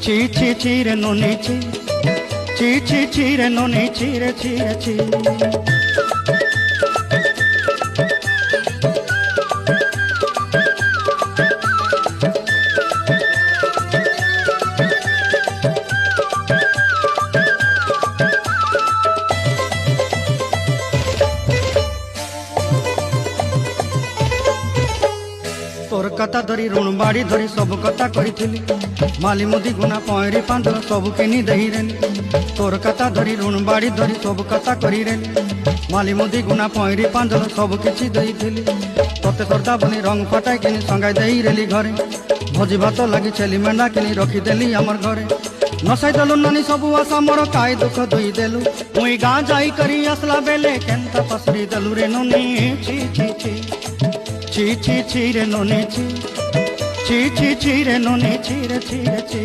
ছি ছি ছি রে ননি ছি ছি ছি ছি রে ননি ছি রে ছি রে ছি। तोर कथा धरी ऋण बाड़ी धरी सब कथा करी माली मुदी गुना पयरी पांदल सब किनी दही रेली। तोर कथा धरी ऋण बाड़ी धरी सब कथा करी रेली माली मुदी गुना पयरी पांदल सब किछि दही थी। तोते सरदा बनी रंग फटाई किनी संगाई दही रेली घरे भोजी भात लगी छेली मेंढा किनी रखीदेली आमर घरे। नसाई देलु नानी सबू आशा मोर काय दुख दुई देलु मुई गाँ जाई करी आसला बेले केनता पसरी देलु रे नोनी छी छी छी ছি ছি ছি রে ননি ছি ছি ছি ছি রে ননি ছি রে ছি রে ছি।